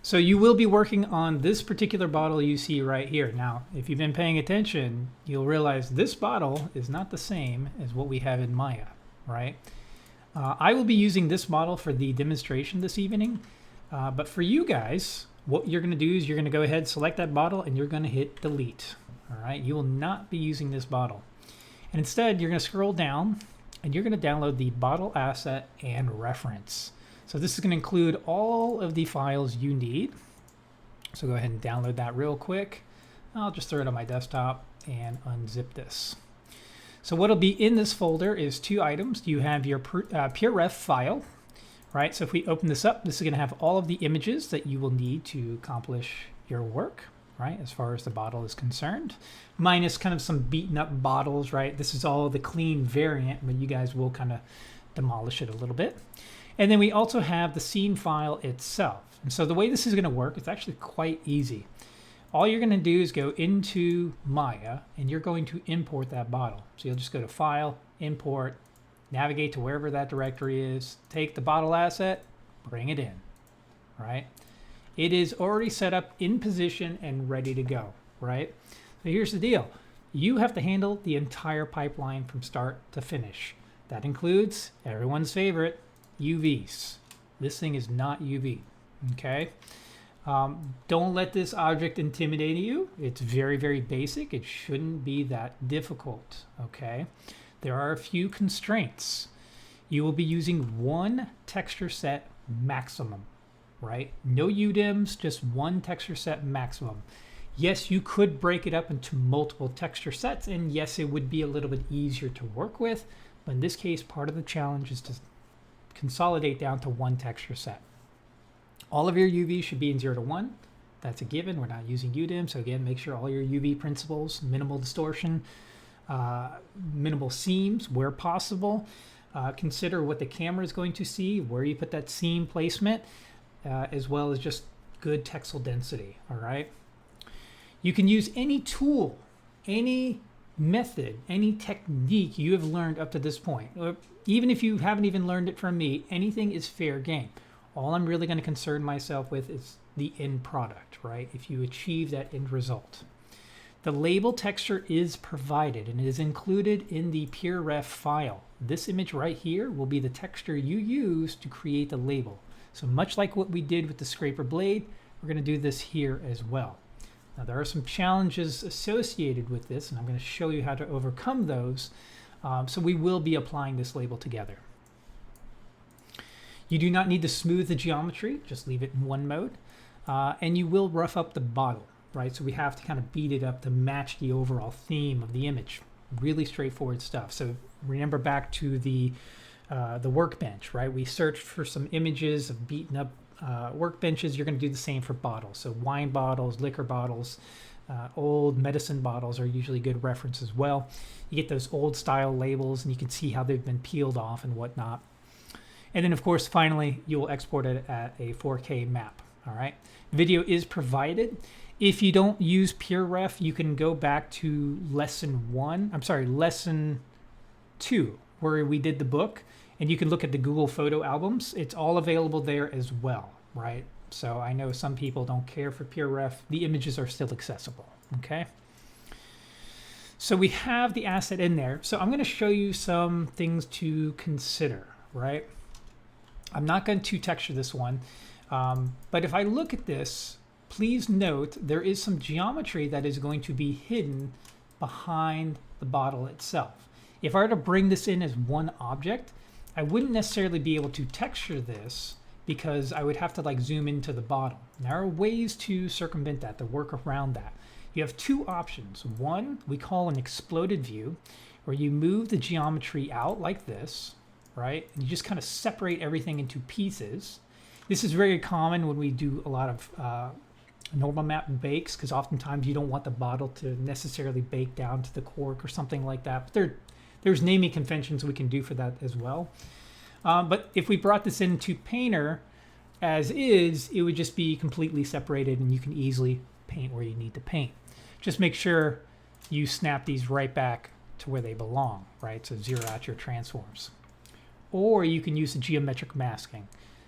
So you will be working on this particular bottle you see right here. Now, if you've been paying attention, you'll realize this bottle is not the same as what we have in Maya, right? I will be using this model for the demonstration this evening, but for you guys, what you're gonna do is you're gonna go ahead, select that bottle, and you're gonna hit delete, all right? You will not be using this bottle. And instead, you're gonna scroll down, and you're gonna download the bottle asset and reference. So this is going to include all of the files you need. So go ahead and download that real quick. I'll just throw it on my desktop and unzip this. So what'll be in this folder is two items. You have your PureRef file, right? So if we open this up, this is going to have all of the images that you will need to accomplish your work, right? As far as the bottle is concerned, minus kind of some beaten up bottles, right? This is all the clean variant, but you guys will kind of demolish it a little bit. And then we also have the scene file itself. And so the way this is going to work, it's actually quite easy. All you're going to do is go into Maya, and you're going to import that bottle. So you'll just go to File, Import, navigate to wherever that directory is, take the bottle asset, bring it in, right? It is already set up in position and ready to go, right? So here's the deal. You have to handle the entire pipeline from start to finish. That includes everyone's favorite, UVs. This thing is not UV, okay? Don't let this object intimidate you. It's very, very basic. It shouldn't be that difficult, okay? There are a few constraints. You will be using one texture set maximum, right? No UDIMs, just one texture set maximum. Yes, you could break it up into multiple texture sets, and yes, it would be a little bit easier to work with, but in this case, part of the challenge is to consolidate down to one texture set. All of your UVs should be in 0 to 1. That's a given. We're not using UDIM, so again, make sure all your UV principles, minimal distortion, minimal seams where possible. Consider what the camera is going to see, where you put that seam placement, as well as just good texel density, all right? You can use any tool, any method, any technique you have learned up to this point. Even if you haven't even learned it from me, anything is fair game. All I'm really going to concern myself with is the end product, right? If you achieve that end result. The label texture is provided and it is included in the PureRef file. This image right here will be the texture you use to create the label. So much like what we did with the scraper blade, we're going to do this here as well. Now there are some challenges associated with this, and I'm going to show you how to overcome those. So we will be applying this label together. You do not need to smooth the geometry, just leave it in one mode. And you will rough up the bottle, right? So we have to kind of beat it up to match the overall theme of the image. Really straightforward stuff. So remember back to the workbench, right? We searched for some images of beaten up workbenches. You're going to do the same for bottles. So wine bottles, liquor bottles, old medicine bottles are usually good reference as well. You get those old style labels and you can see how they've been peeled off and whatnot. And then of course, finally, you will export it at a 4K map, all right? Video is provided. If you don't use PureRef, you can go back to lesson 2, where we did the book, and you can look at the Google photo albums. It's all available there as well, right? So I know some people don't care for PureRef. The images are still accessible, okay? So we have the asset in there. So I'm going to show you some things to consider, right? I'm not going to texture this one, but if I look at this, please note there is some geometry that is going to be hidden behind the bottle itself. If I were to bring this in as one object, I wouldn't necessarily be able to texture this because I would have to like zoom into the bottle. There are ways to circumvent that, to work around that. You have two options. One we call an exploded view, where you move the geometry out like this, right? And you just kind of separate everything into pieces. This is very common when we do a lot of normal map bakes, because oftentimes you don't want the bottle to necessarily bake down to the cork or something like that. But there's naming conventions we can do for that as well. But if we brought this into Painter as is, it would just be completely separated and you can easily paint where you need to paint. Just make sure you snap these right back to where they belong, right? So zero out your transforms. Or you can use the geometric masking.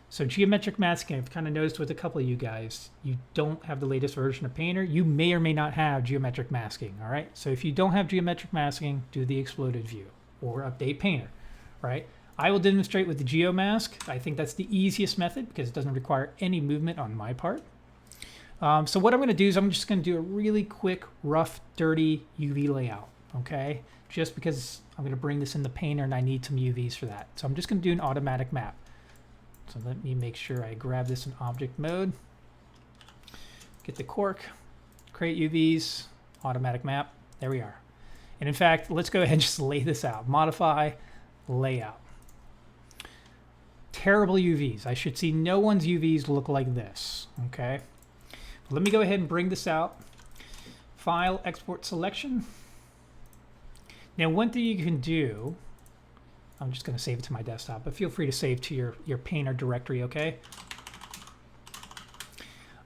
So geometric masking, I've kind of noticed with a couple of you guys, you don't have the latest version of Painter. You may or may not have geometric masking, all right? So if you don't have geometric masking, do the exploded view or update Painter, right? I will demonstrate with the GeoMask. I think that's the easiest method because it doesn't require any movement on my part. So what I'm going to do is I'm just going to do a really quick, rough, dirty UV layout, okay? Just because I'm going to bring this in the Painter and I need some UVs for that. So I'm just going to do an automatic map. So let me make sure I grab this in object mode. Get the cork, create UVs, automatic map. There we are. And in fact, let's go ahead and just lay this out. Modify, layout. Terrible UVs. I should see no one's UVs look like this, okay? Let me go ahead and bring this out. File, export selection. Now, one thing you can do, I'm just going to save it to my desktop, but feel free to save to your Painter directory, okay?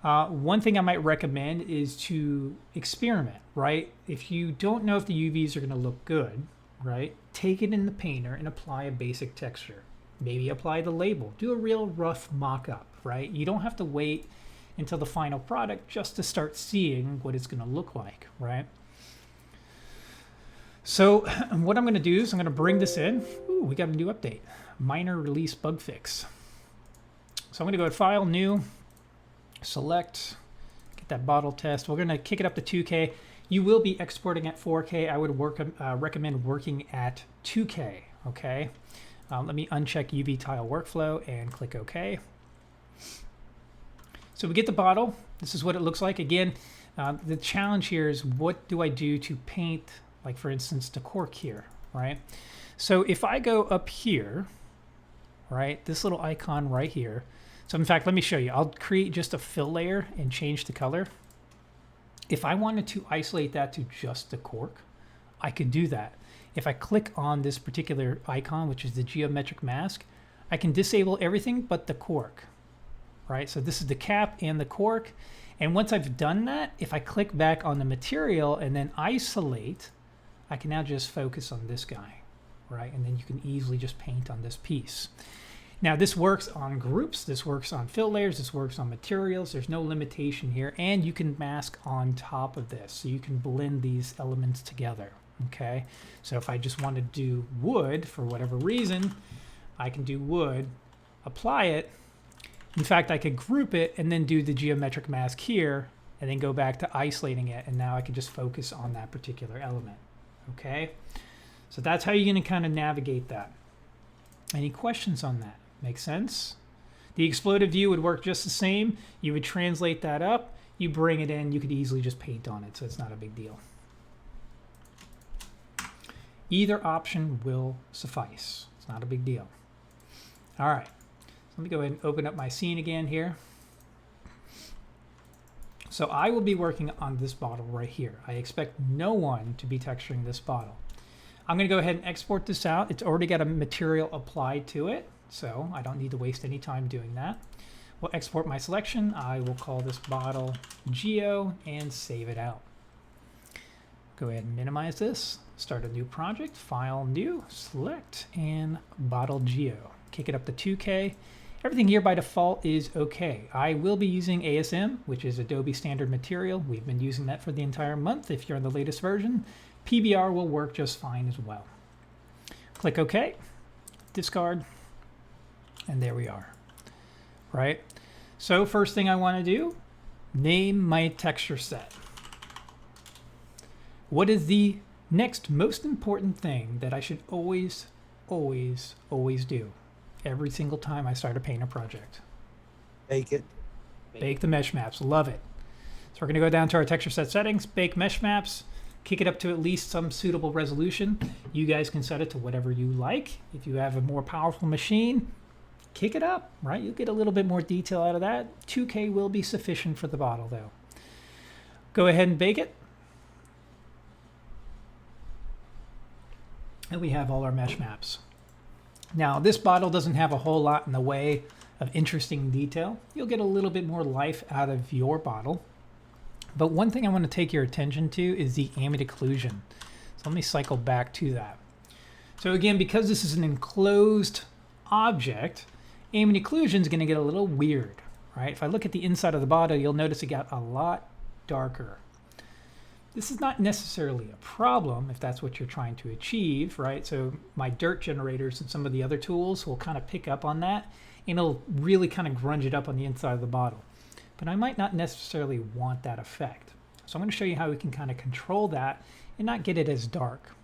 One thing I might recommend is to experiment, right? If you don't know if the UVs are going to look good, right, take it in the Painter and apply a basic texture. Maybe apply the label. Do a real rough mock-up, right? You don't have to wait until the final product just to start seeing what it's going to look like, right? So what I'm going to do is I'm going to bring this in. Ooh, we got a new update. Minor release bug fix. So I'm going to go to File, New, Select, get that bottle test. We're going to kick it up to 2K. You will be exporting at 4K. I would recommend working at 2K, okay? Let me uncheck UV tile workflow and click OK. So we get the bottle. This is what it looks like. Again, the challenge here is what do I do to paint, like for instance, the cork here, right? So if I go up here, right, this little icon right here. So in fact, let me show you. I'll create just a fill layer and change the color. If I wanted to isolate that to just the cork, I could do that. If I click on this particular icon, which is the geometric mask, I can disable everything but the cork, right? So this is the cap and the cork. And once I've done that, if I click back on the material and then isolate, I can now just focus on this guy, right? And then you can easily just paint on this piece. Now this works on groups, this works on fill layers, this works on materials. There's no limitation here. And you can mask on top of this. So you can blend these elements together, okay? So if I just want to do wood for whatever reason, I can do wood, apply it. In fact, I could group it and then do the geometric mask here and then go back to isolating it. And now I can just focus on that particular element. Okay, so that's how you're going to kind of navigate that. Any questions on that? Make sense? The exploded view would work just the same. You would translate that up, you bring it in, you could easily just paint on it, so it's not a big deal. Either option will suffice. It's not a big deal. All right, so let me go ahead and open up my scene again here. So I will be working on this bottle right here. I expect no one to be texturing this bottle. I'm going to go ahead and export this out. It's already got a material applied to it, so I don't need to waste any time doing that. We'll export my selection. I will call this bottle Geo and save it out. Go ahead and minimize this. Start a new project, File, New, Select, and Bottle Geo. Kick it up to 2K. Everything here by default is okay. I will be using ASM, which is Adobe Standard Material. We've been using that for the entire month. If you're on the latest version, PBR will work just fine as well. Click OK, discard, and there we are, right? So first thing I want to do, name my texture set. What is the next most important thing that I should always, always, always do? Every single time I start a Painter project. Bake it. Bake the mesh maps. Love it. So we're going to go down to our texture set settings, bake mesh maps, kick it up to at least some suitable resolution. You guys can set it to whatever you like. If you have a more powerful machine, kick it up, right? You'll get a little bit more detail out of that. 2K will be sufficient for the bottle though. Go ahead and bake it. And we have all our mesh maps. Now, this bottle doesn't have a whole lot in the way of interesting detail. You'll get a little bit more life out of your bottle. But one thing I want to take your attention to is the ambient occlusion. So let me cycle back to that. So again, because this is an enclosed object, Ambient occlusion is going to get a little weird, right? If I look at the inside of the bottle, you'll notice it got a lot darker. This is not necessarily a problem if that's what you're trying to achieve, right? So my dirt generators and some of the other tools will kind of pick up on that, and it'll really kind of grunge it up on the inside of the bottle. But I might not necessarily want that effect. So I'm going to show you how we can kind of control that and not get it as dark.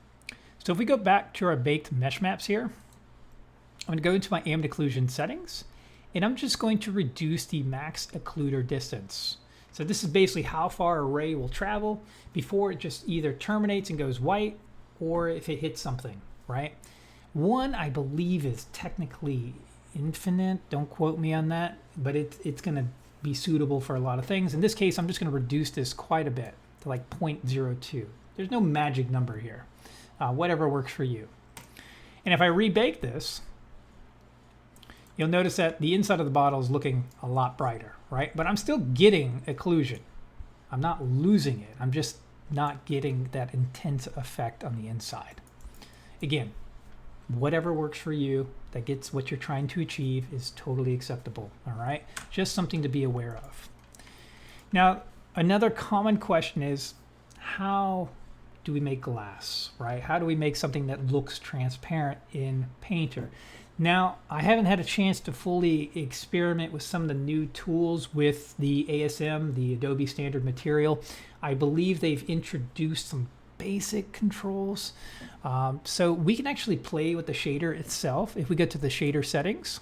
So if we go back to our baked mesh maps here, I'm going to go into my ambient occlusion settings, and I'm just going to reduce the max occluder distance. So this is basically how far a ray will travel before it just either terminates and goes white, or if it hits something, right? 1, I believe, is technically infinite. Don't quote me on that, but it's going to be suitable for a lot of things. In this case, I'm just going to reduce this quite a bit to like 0.02. There's no magic number here. Whatever works for you. And if I rebake this, you'll notice that the inside of the bottle is looking a lot brighter, right? But I'm still getting occlusion. I'm not losing it. I'm just not getting that intense effect on the inside. Again, whatever works for you that gets what you're trying to achieve is totally acceptable, all right? Just something to be aware of. Now, another common question is, how do we make glass, right? How do we make something that looks transparent in Painter? Now, I haven't had a chance to fully experiment with some of the new tools with the ASM, the Adobe Standard Material. I believe they've introduced some basic controls. So we can actually play with the shader itself if we go to the shader settings.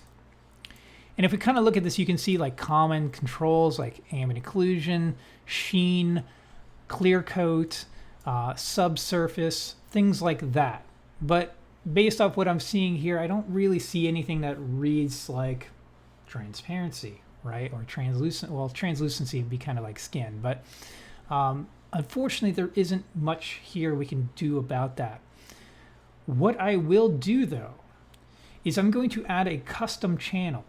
And if we kind of look at this, you can see like common controls like ambient occlusion, sheen, clear coat, subsurface, things like that. But based off what I'm seeing here, I don't really see anything that reads like transparency, right? Or translucent. Well, translucency would be kind of like skin, but unfortunately, there isn't much here we can do about that. What I will do, though, is I'm going to add a custom channel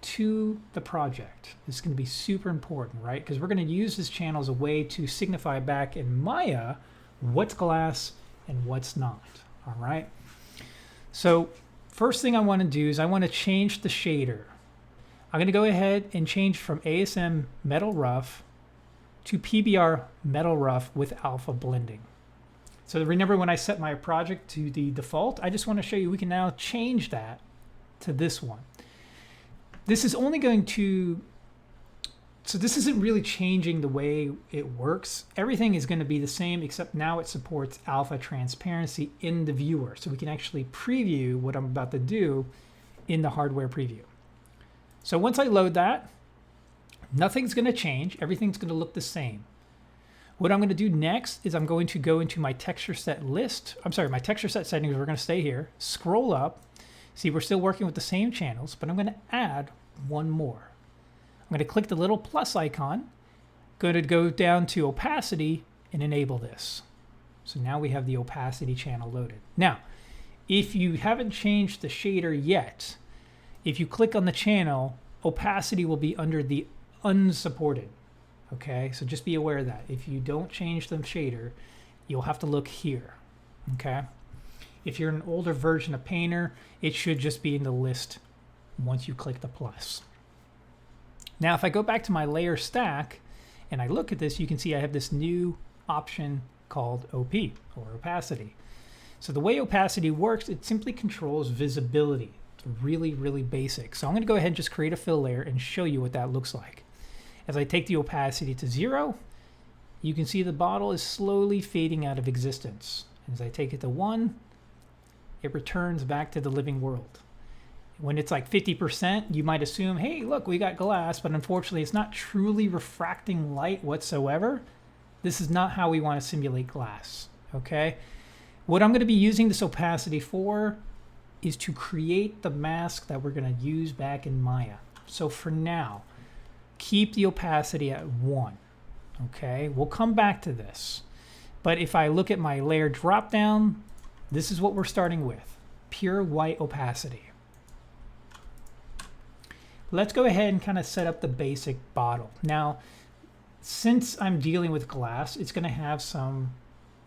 to the project. This is going to be super important, right? Because we're going to use this channel as a way to signify back in Maya what's glass and what's not, all right? So first thing I want to do is I want to change the shader. I'm going to go ahead and change from ASM Metal Rough to PBR Metal Rough with alpha blending. So remember when I set my project to the default, I just want to show you we can now change that to this one. This is only going to, so this isn't really changing the way it works. Everything is going to be the same, except now it supports alpha transparency in the viewer. So we can actually preview what I'm about to do in the hardware preview. So once I load that, nothing's going to change. Everything's going to look the same. What I'm going to do next is I'm going to go into my texture set list. I'm sorry, my texture set settings. We're going to stay here, scroll up. See, we're still working with the same channels, but I'm going to add one more. I'm going to click the little plus icon, going to go down to opacity and enable this. So now we have the opacity channel loaded. Now, if you haven't changed the shader yet, if you click on the channel, opacity will be under the unsupported. Okay, so just be aware of that. If you don't change the shader, you'll have to look here. Okay, if you're an older version of Painter, it should just be in the list once you click the plus. Now, if I go back to my layer stack and I look at this, you can see I have this new option called OP, or opacity. So the way opacity works, it simply controls visibility. It's really, really basic. So I'm going to go ahead and just create a fill layer and show you what that looks like. As I take the opacity to 0, you can see the bottle is slowly fading out of existence. As I take it to 1, it returns back to the living world. When it's like 50%, you might assume, hey, look, we got glass, but unfortunately it's not truly refracting light whatsoever. This is not how we want to simulate glass, okay? What I'm going to be using this opacity for is to create the mask that we're going to use back in Maya. So for now, keep the opacity at 1, okay? We'll come back to this. But if I look at my layer dropdown, this is what we're starting with, pure white opacity. Let's go ahead and kind of set up the basic bottle. Now, since I'm dealing with glass, it's going to have some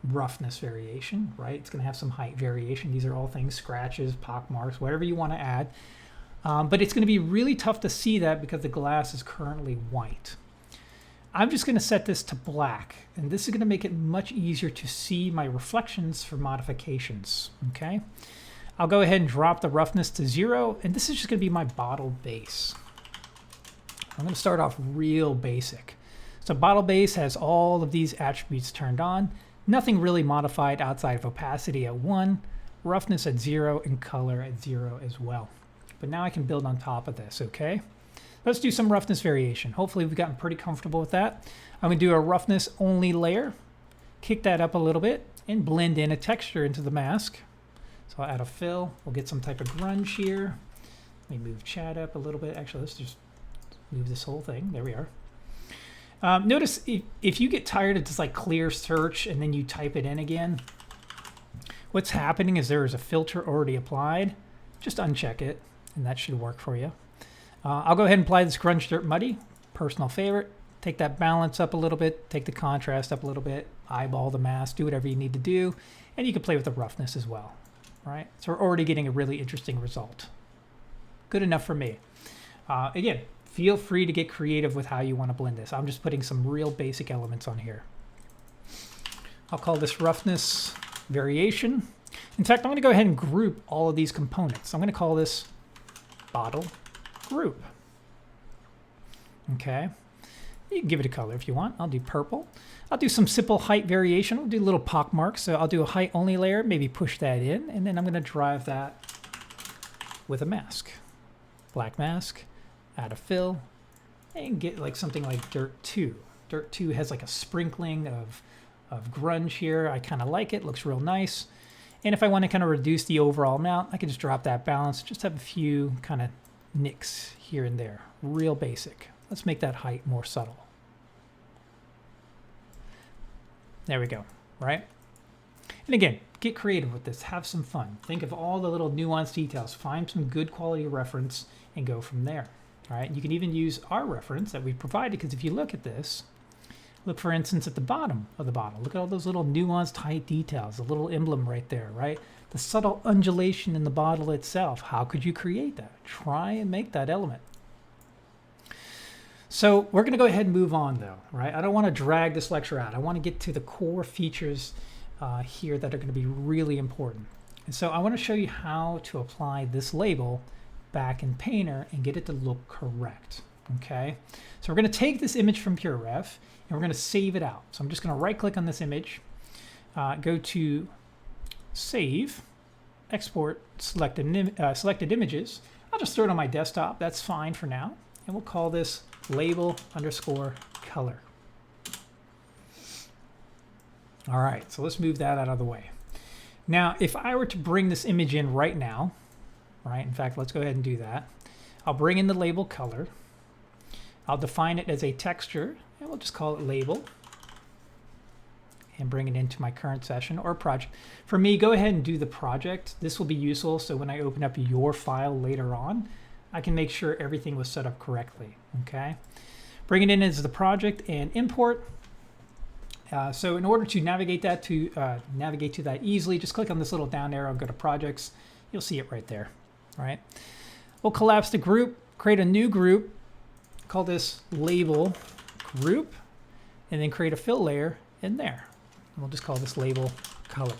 roughness variation, right? It's going to have some height variation. These are all things, scratches, pock marks, whatever you want to add. But it's going to be really tough to see that because the glass is currently white. I'm just going to set this to black, and this is going to make it much easier to see my reflections for modifications. Okay, I'll go ahead and drop the roughness to 0, and this is just going to be my bottle base. I'm going to start off real basic. So bottle base has all of these attributes turned on, nothing really modified outside of opacity at 1, roughness at 0, and color at 0 as well. But now I can build on top of this, okay? Let's do some roughness variation. Hopefully we've gotten pretty comfortable with that. I'm gonna do a roughness only layer, kick that up a little bit, and blend in a texture into the mask. So I'll add a fill. We'll get some type of grunge here. Let me move chat up a little bit. Actually, let's just move this whole thing. There we are. Notice if you get tired of just like clear search and then you type it in again, what's happening is there is a filter already applied. Just uncheck it, and that should work for you. I'll go ahead and apply this grunge dirt muddy, personal favorite. Take that balance up a little bit, take the contrast up a little bit, eyeball the mask, do whatever you need to do, and you can play with the roughness as well, right? So we're already getting a really interesting result. Good enough for me. Again, feel free to get creative with how you want to blend this. I'm just putting some real basic elements on here. I'll call this roughness variation. In fact, I'm going to go ahead and group all of these components. I'm going to call this bottle group. Okay. You can give it a color if you want. I'll do purple. I'll do some simple height variation. We'll do little pock marks. So I'll do a height only layer, maybe push that in, and then I'm going to drive that with a mask. Black mask, add a fill, and get like something like Dirt 2. Dirt 2 has like a sprinkling of grunge here. I kind of like it. Looks real nice. And if I want to kind of reduce the overall amount, I can just drop that balance. Just have a few kind of nicks here and there. Real basic. Let's make that height more subtle. There we go, right? And again, get creative with this. Have some fun. Think of all the little nuanced details. Find some good quality reference and go from there. All right? You can even use our reference that we provided, because if you look at this, look, for instance, at the bottom of the bottle. Look at all those little nuanced height details, the little emblem right there, right? The subtle undulation in the bottle itself. How could you create that? Try and make that element. So we're going to go ahead and move on, though, right? I don't want to drag this lecture out. I want to get to the core features here that are going to be really important. And so I want to show you how to apply this label back in Painter and get it to look correct, okay? So we're going to take this image from PureRef, and we're going to save it out. So I'm just going to right-click on this image, go to Save, Export Selected Images. I'll just throw it on my desktop. That's fine for now. And we'll call this label_color. All right, so let's move that out of the way. Now, if I were to bring this image in right now, right? In fact, let's go ahead and do that. I'll bring in the label color. I'll define it as a texture, and we'll just call it label, and bring it into my current session or project. For me, go ahead and do the project. This will be useful, so when I open up your file later on, I can make sure everything was set up correctly, okay? Bring it in as the project and import. So in order to navigate to that easily, just click on this little down arrow and go to projects. You'll see it right there, right? We'll collapse the group, create a new group, call this label group, and then create a fill layer in there. And we'll just call this label color.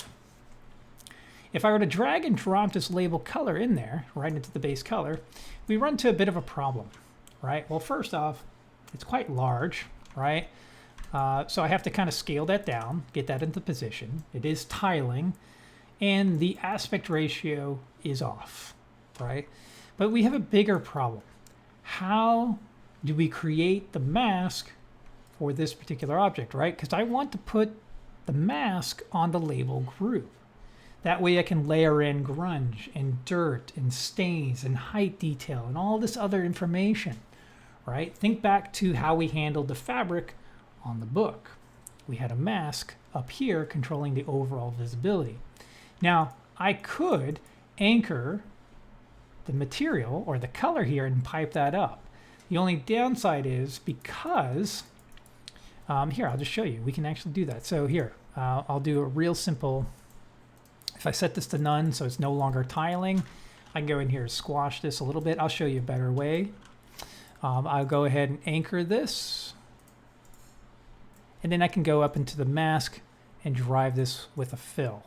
If I were to drag and drop this label color in there, right into the base color, we run into a bit of a problem, right? Well, first off, it's quite large, right? So I have to kind of scale that down, get that into position. It is tiling, and the aspect ratio is off, right? But we have a bigger problem. How do we create the mask for this particular object, right? Because I want to put the mask on the label group. That way I can layer in grunge and dirt and stains and height detail and all this other information, right? Think back to how we handled the fabric on the book. We had a mask up here controlling the overall visibility. Now, I could anchor the material or the color here and pipe that up. The only downside is because, here, I'll just show you. We can actually do that. So here, I'll do a real simple. If I set this to none, so it's no longer tiling, I can go in here and squash this a little bit. I'll show you a better way. I'll go ahead and anchor this. And then I can go up into the mask and drive this with a fill.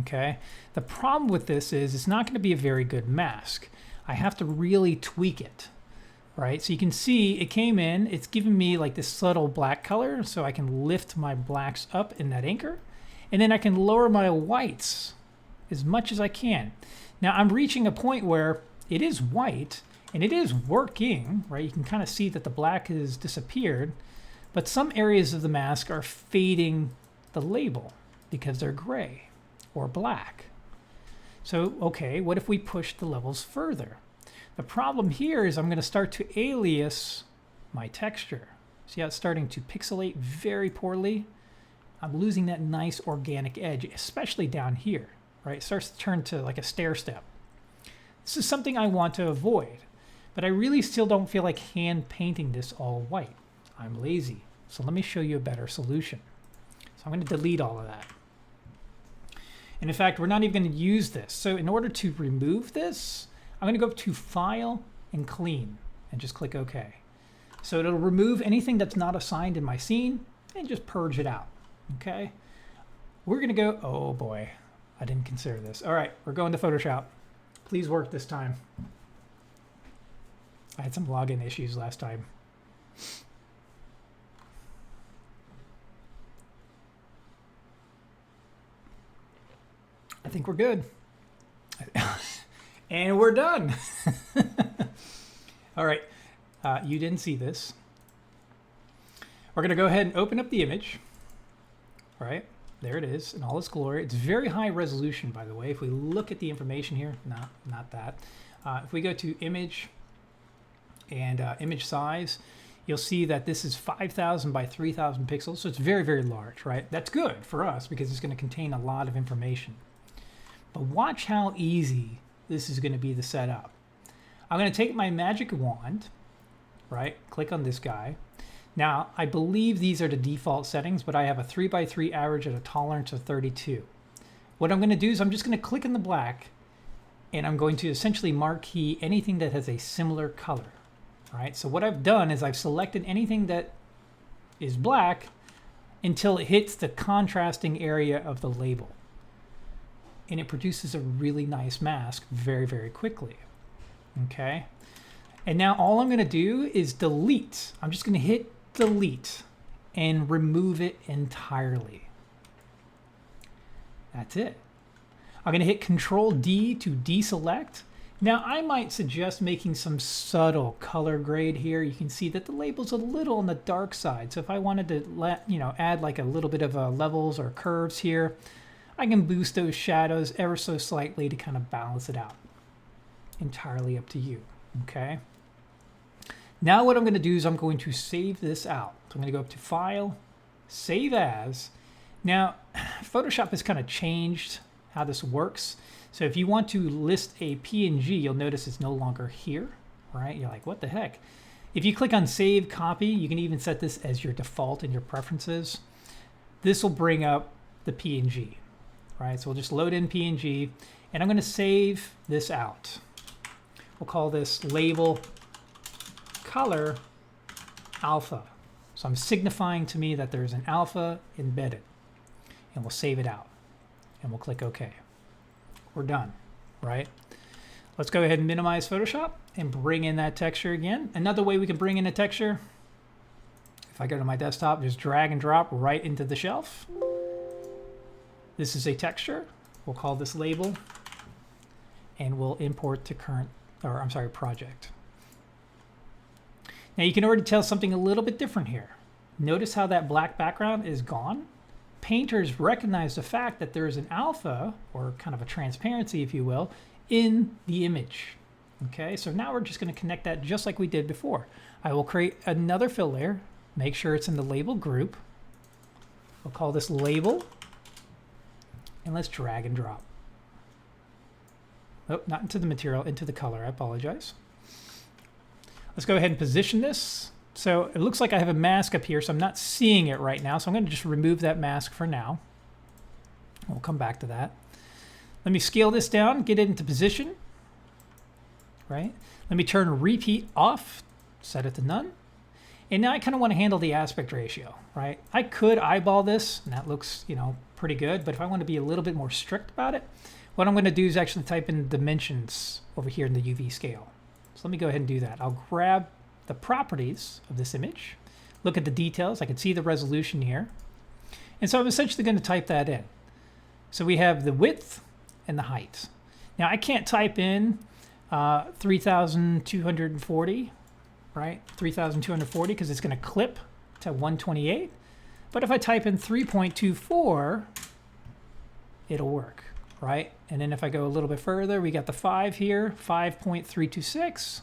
Okay. The problem with this is it's not going to be a very good mask. I have to really tweak it, right? So you can see it came in, it's giving me like this subtle black color, so I can lift my blacks up in that anchor, and then I can lower my whites as much as I can. Now I'm reaching a point where it is white, and it is working, right? You can kind of see that the black has disappeared, but some areas of the mask are fading the label because they're gray or black. So, okay, what if we push the levels further? The problem here is I'm going to start to alias my texture. See how it's starting to pixelate very poorly? I'm losing that nice organic edge, especially down here, right? It starts to turn to like a stair step. This is something I want to avoid, but I really still don't feel like hand painting this all white. I'm lazy. So let me show you a better solution. So I'm going to delete all of that. And in fact, we're not even going to use this. So in order to remove this, I'm going to go up to File and Clean and just click OK. So it'll remove anything that's not assigned in my scene and just purge it out. Okay. We're going to go, oh boy, I didn't consider this. All right, we're going to Photoshop. Please work this time. I had some login issues last time. I think we're good. And we're done. All right, you didn't see this. We're gonna go ahead and open up the image. All right, there it is in all its glory. It's very high resolution, by the way. If we look at the information here, not that. If we go to image and image size, you'll see that this is 5,000 by 3,000 pixels. So it's very, very large, right? That's good for us because it's gonna contain a lot of information. But watch how easy this is going to be to set up. I'm going to take my magic wand, right? Click on this guy. Now, I believe these are the default settings, but I have a 3x3 average at a tolerance of 32. What I'm going to do is I'm just going to click in the black, and I'm going to essentially marquee anything that has a similar color, right? So what I've done is I've selected anything that is black until it hits the contrasting area of the label. And it produces a really nice mask very, very quickly. Okay. And now all I'm going to do is delete. I'm just going to hit delete and remove it entirely. That's it. I'm going to hit Control D to deselect. Now I might suggest making some subtle color grade here. You can see that the label's a little on the dark side. So if I wanted to add like a little bit of levels or curves here, I can boost those shadows ever so slightly to kind of balance it out. Entirely up to you, okay? Now what I'm going to do is I'm going to save this out. So I'm going to go up to File, Save As. Now, Photoshop has kind of changed how this works. So if you want to list a PNG, you'll notice it's no longer here, right? You're like, what the heck? If you click on Save Copy, you can even set this as your default in your preferences. This will bring up the PNG. Right, so we'll just load in PNG, and I'm going to save this out. We'll call this label color alpha. So I'm signifying to me that there's an alpha embedded, and we'll save it out, and we'll click OK. We're done, right? Let's go ahead and minimize Photoshop and bring in that texture again. Another way we can bring in a texture, if I go to my desktop, just drag and drop right into the shelf. This is a texture. We'll call this label, and we'll import to project. Now you can already tell something a little bit different here. Notice how that black background is gone. Painters recognize the fact that there is an alpha, or kind of a transparency, if you will, in the image. Okay, so now we're just going to connect that just like we did before. I will create another fill layer, make sure it's in the label group. We'll call this label. And let's drag and drop. Oh, not into the material, into the color. I apologize. Let's go ahead and position this. So it looks like I have a mask up here, so I'm not seeing it right now. So I'm going to just remove that mask for now. We'll come back to that. Let me scale this down, get it into position, right? Let me turn repeat off, set it to none. And now I kind of want to handle the aspect ratio, right? I could eyeball this, and that looks, you know, pretty good. But if I want to be a little bit more strict about it, what I'm going to do is actually type in dimensions over here in the UV scale. So let me go ahead and do that. I'll grab the properties of this image, look at the details. I can see the resolution here. And so I'm essentially going to type that in. So we have the width and the height. Now I can't type in 3,240, right? 3,240 because it's going to clip to 128. But if I type in 3.24, it'll work, right? And then if I go a little bit further, we got the 5 here, 5.326,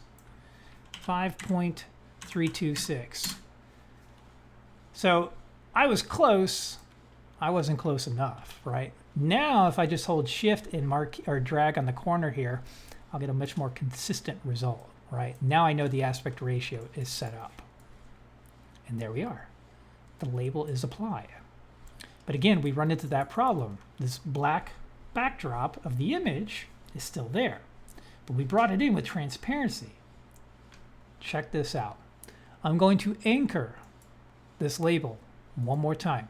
5.326. So I was close. I wasn't close enough, right? Now, if I just hold Shift and mark or drag on the corner here, I'll get a much more consistent result, right? Now I know the aspect ratio is set up. And there we are. The label is applied. But again, we run into that problem. This black backdrop of the image is still there. But we brought it in with transparency. Check this out. I'm going to anchor this label one more time.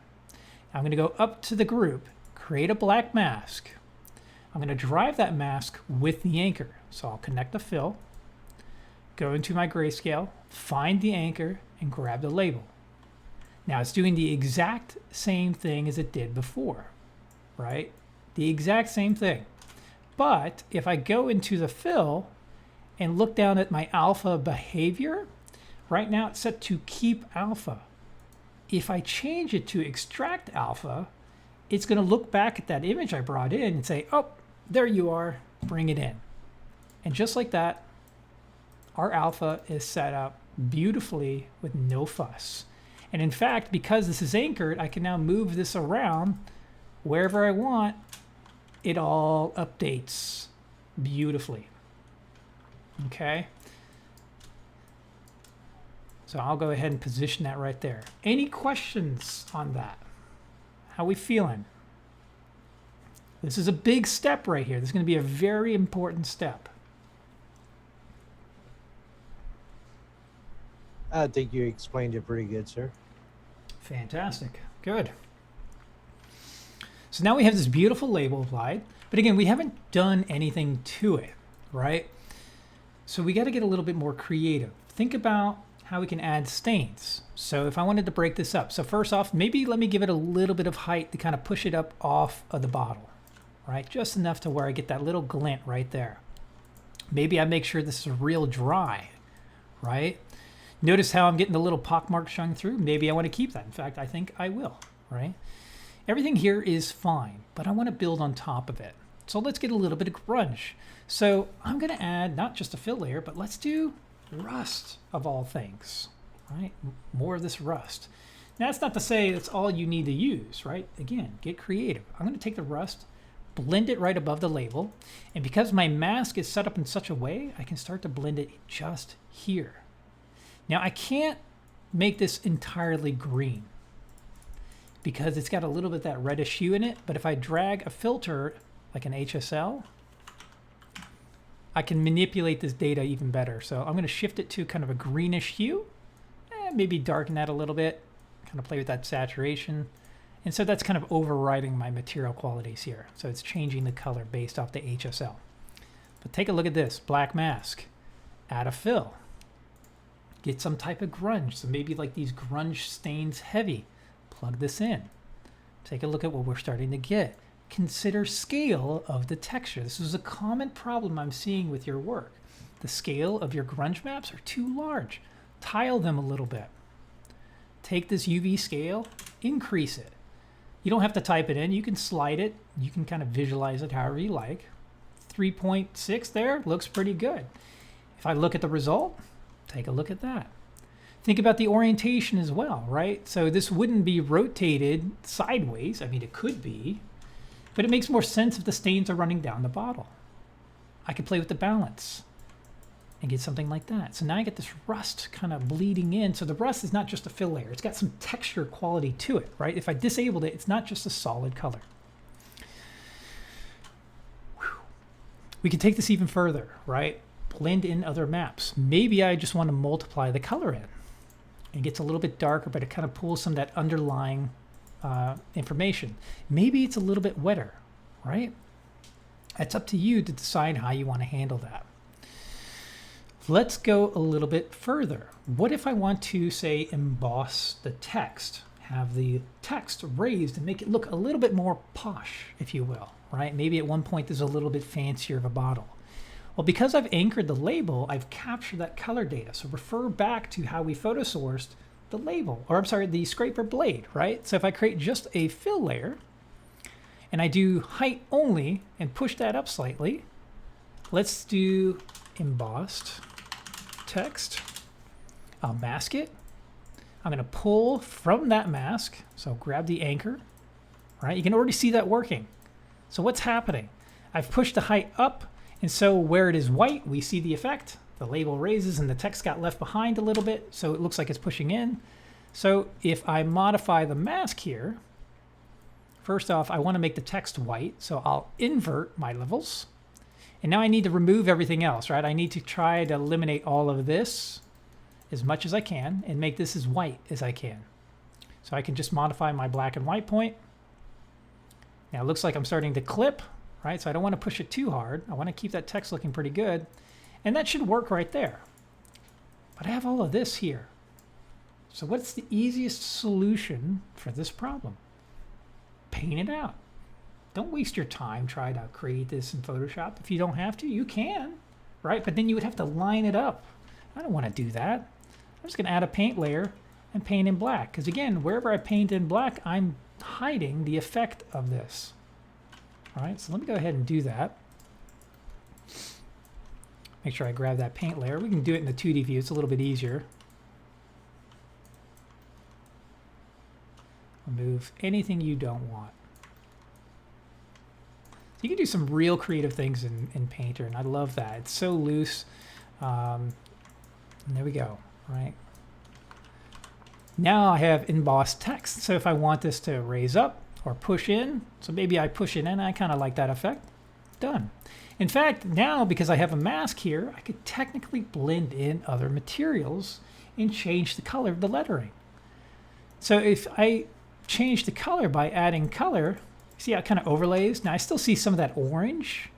I'm going to go up to the group, create a black mask. I'm going to drive that mask with the anchor. So I'll connect the fill, go into my grayscale, find the anchor, and grab the label. Now it's doing the exact same thing as it did before, right? The exact same thing. But if I go into the fill and look down at my alpha behavior, right now it's set to keep alpha. If I change it to extract alpha, it's going to look back at that image I brought in and say, oh, there you are, bring it in. And just like that, our alpha is set up beautifully with no fuss. And in fact, because this is anchored, I can now move this around wherever I want. It all updates beautifully. Okay. So I'll go ahead and position that right there. Any questions on that? How we feeling? This is a big step right here. This is going to be a very important step. I think you explained it pretty good, sir. Fantastic. Good. So now we have this beautiful label applied, but again, we haven't done anything to it, right? So we got to get a little bit more creative. Think about how we can add stains. So if I wanted to break this up, so first off, maybe let me give it a little bit of height to kind of push it up off of the bottle, right? Just enough to where I get that little glint right there. Maybe I make sure this is real dry, right? Notice how I'm getting the little pock mark showing through. Maybe I want to keep that. In fact, I think I will, right? Everything here is fine, but I want to build on top of it. So let's get a little bit of grunge. So I'm going to add not just a fill layer, but let's do rust of all things, right? More of this rust. Now, that's not to say that's all you need to use, right? Again, get creative. I'm going to take the rust, blend it right above the label. And because my mask is set up in such a way, I can start to blend it just here. Now, I can't make this entirely green because it's got a little bit of that reddish hue in it. But if I drag a filter like an HSL, I can manipulate this data even better. So I'm going to shift it to kind of a greenish hue, maybe darken that a little bit, kind of play with that saturation. And so that's kind of overriding my material qualities here. So it's changing the color based off the HSL. But take a look at this, black mask, add a fill. Get some type of grunge. So maybe like these grunge stains heavy. Plug this in. Take a look at what we're starting to get. Consider scale of the texture. This is a common problem I'm seeing with your work. The scale of your grunge maps are too large. Tile them a little bit. Take this UV scale, increase it. You don't have to type it in. You can slide it. You can kind of visualize it however you like. 3.6 there looks pretty good. If I look at the result, take a look at that. Think about the orientation as well, right? So this wouldn't be rotated sideways. I mean, it could be, but it makes more sense if the stains are running down the bottle. I can play with the balance and get something like that. So now I get this rust kind of bleeding in. So the rust is not just a fill layer. It's got some texture quality to it, right? If I disabled it, it's not just a solid color. We can take this even further, right? Blend in other maps. Maybe I just want to multiply the color in. It gets a little bit darker, but it kind of pulls some of that underlying information. Maybe it's a little bit wetter, right? It's up to you to decide how you want to handle that. Let's go a little bit further. What if I want to, say, emboss the text, have the text raised and make it look a little bit more posh, if you will, right? Maybe at one point there's a little bit fancier of a bottle. Well, because I've anchored the label, I've captured that color data. So refer back to how we photo sourced the label, or I'm sorry, the scraper blade, right? So if I create just a fill layer and I do height only and push that up slightly, let's do embossed text. I'll mask it. I'm going to pull from that mask. So grab the anchor, right? You can already see that working. So what's happening? I've pushed the height up, and so where it is white, we see the effect. The label raises and the text got left behind a little bit, so it looks like it's pushing in. So if I modify the mask here, first off, I want to make the text white, so I'll invert my levels. And now I need to remove everything else, right? I need to try to eliminate all of this as much as I can and make this as white as I can. So I can just modify my black and white point. Now it looks like I'm starting to clip, right? So I don't want to push it too hard. I want to keep that text looking pretty good. And that should work right there. But I have all of this here. So what's the easiest solution for this problem? Paint it out. Don't waste your time trying to create this in Photoshop. If you don't have to, you can, right? But then you would have to line it up. I don't want to do that. I'm just going to add a paint layer and paint in black. Because again, wherever I paint in black, I'm hiding the effect of this. All right, so let me go ahead and do that. Make sure I grab that paint layer. We can do it in the 2D view. It's a little bit easier. Remove anything you don't want. So you can do some real creative things in Painter, and I love that. It's so loose. And there we go, right? Now I have embossed text. So if I want this to raise up or push in, so maybe I push it in, I kind of like that effect. Done. In fact, now because I have a mask here, I could technically blend in other materials and change the color of the lettering. So if I change the color by adding color, see how it kind of overlays? Now I still see some of that orange,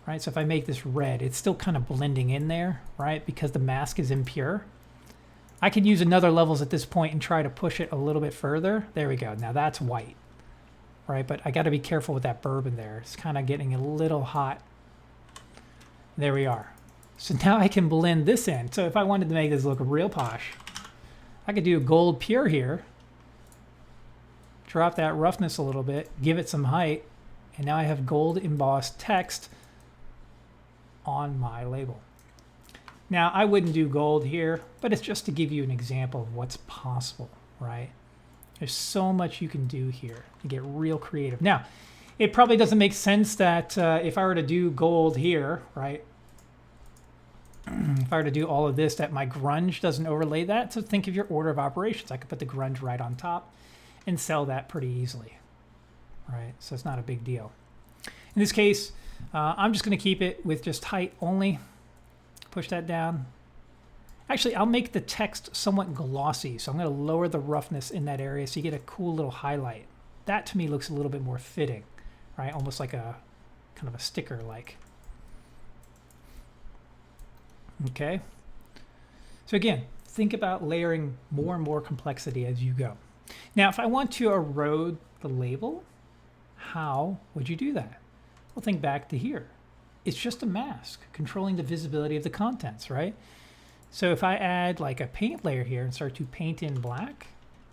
right? So if I make this red, it's still kind of blending in there, right? Because the mask is impure. I could use another levels at this point and try to push it a little bit further. There we go. Now that's white, right? But I got to be careful with that bourbon there. It's kind of getting a little hot. There we are. So now I can blend this in. So if I wanted to make this look real posh, I could do gold pure here. Drop that roughness a little bit, give it some height, and now I have gold embossed text on my label. Now, I wouldn't do gold here, but it's just to give you an example of what's possible, right? There's so much you can do here to get real creative. Now, it probably doesn't make sense that if I were to do gold here, right? If I were to do all of this, that my grunge doesn't overlay that. So think of your order of operations. I could put the grunge right on top and sell that pretty easily, right? So it's not a big deal. In this case, I'm just going to keep it with just height only. Push that down. Actually, I'll make the text somewhat glossy. So I'm going to lower the roughness in that area so you get a cool little highlight. That to me looks a little bit more fitting, right? Almost like a kind of a sticker like. Okay. So again, think about layering more and more complexity as you go. Now, if I want to erode the label, how would you do that? Well, think back to here. It's just a mask controlling the visibility of the contents, right? So if I add like a paint layer here and start to paint in black,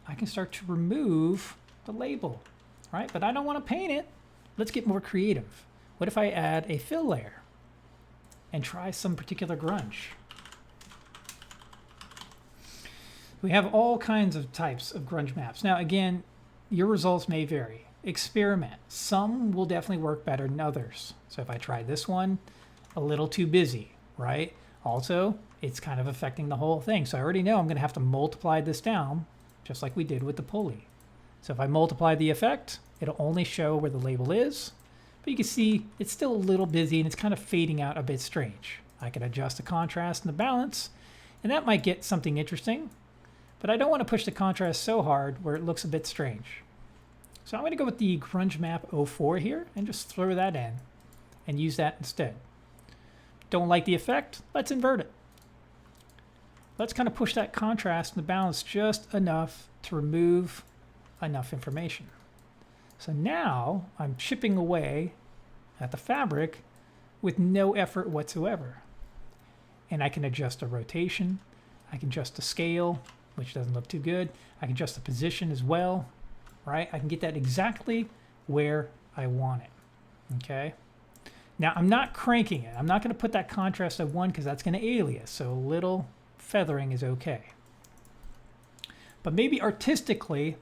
I can start to remove the label, right? But I don't want to paint it. Let's get more creative. What if I add a fill layer and try some particular grunge? We have all kinds of types of grunge maps. Now, again, your results may vary. Experiment. Some will definitely work better than others. So if I try this one, a little too busy, right? Also, it's kind of affecting the whole thing. So I already know I'm going to have to multiply this down, just like we did with the pulley. So if I multiply the effect, it'll only show where the label is. but you can see it's still a little busy and it's kind of fading out a bit strange. I can adjust the contrast and the balance, and that might get something interesting, but I don't want to push the contrast so hard where it looks a bit strange. So I'm going to go with the Grunge Map 04 here and just throw that in and use that instead. Don't like the effect? Let's invert it. Let's kind of push that contrast and the balance just enough to remove enough information. So now I'm chipping away at the fabric with no effort whatsoever. And I can adjust the rotation. I can adjust the scale, which doesn't look too good. I can adjust the position as well, right? I can get that exactly where I want it, okay? Now I'm not cranking it. I'm not going to put that contrast at 1 because that's going to alias, so a little feathering is okay. But maybe artistically,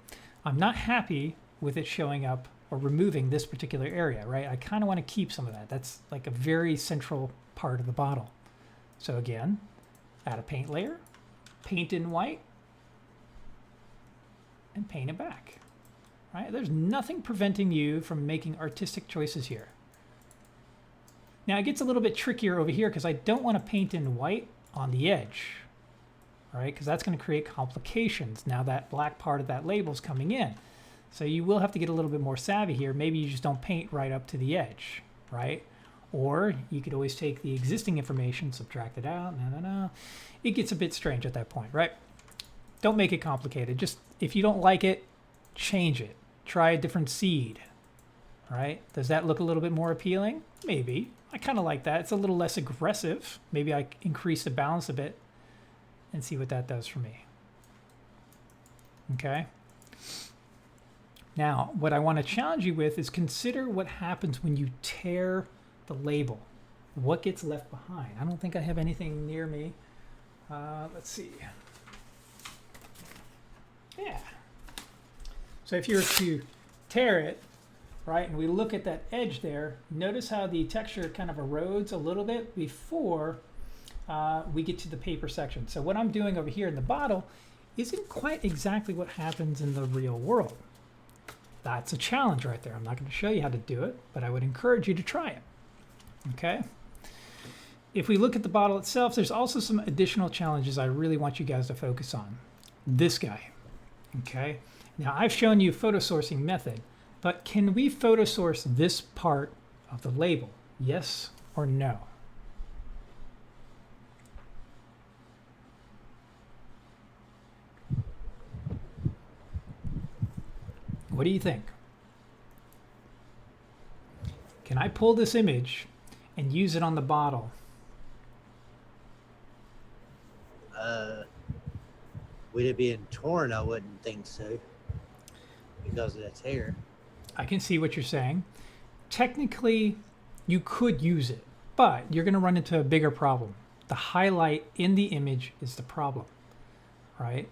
I'm not happy with it showing up or removing this particular area, right? I kind of want to keep some of that. That's like a very central part of the bottle. So again, add a paint layer, paint in white, and paint it back, right? There's nothing preventing you from making artistic choices here. Now it gets a little bit trickier over here because I don't want to paint in white on the edge, right? Because that's going to create complications. Now that black part of that label is coming in. So you will have to get a little bit more savvy here. Maybe you just don't paint right up to the edge, right? Or you could always take the existing information, subtract it out. No. It gets a bit strange at that point, right? Don't make it complicated. Just if you don't like it, change it. Try a different seed, right? Does that look a little bit more appealing? Maybe. I kind of like that. It's a little less aggressive. Maybe I increase the balance a bit and see what that does for me. Okay. Now, what I want to challenge you with is consider what happens when you tear the label. What gets left behind? I don't think I have anything near me. Let's see. Yeah. So if you were to tear it, right, and we look at that edge there, notice how the texture kind of erodes a little bit before we get to the paper section. So what I'm doing over here in the bottle isn't quite exactly what happens in the real world. That's a challenge right there. I'm not going to show you how to do it, but I would encourage you to try it. Okay? If we look at the bottle itself, there's also some additional challenges I really want you guys to focus on. This guy. Okay? Now, I've shown you photo sourcing method, but can we photo source this part of the label? Yes or no? What do you think? Can I pull this image and use it on the bottle? With it being torn, I wouldn't think so because of the tear. I can see what you're saying. Technically, you could use it, but you're going to run into a bigger problem. The highlight in the image is the problem, right?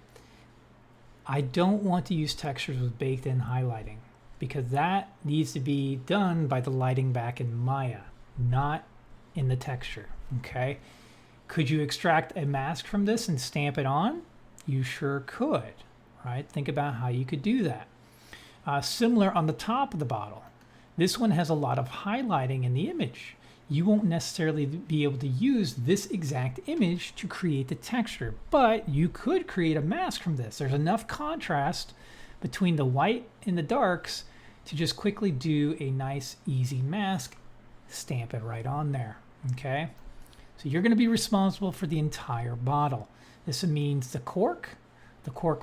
I don't want to use textures with baked-in highlighting because that needs to be done by the lighting back in Maya, not in the texture, okay? Could you extract a mask from this and stamp it on? You sure could, right? Think about how you could do that. Similar on the top of the bottle. This one has a lot of highlighting in the image. You won't necessarily be able to use this exact image to create the texture, but you could create a mask from this. There's enough contrast between the white and the darks to just quickly do a nice, easy mask, stamp it right on there, okay? So you're gonna be responsible for the entire bottle. This means the cork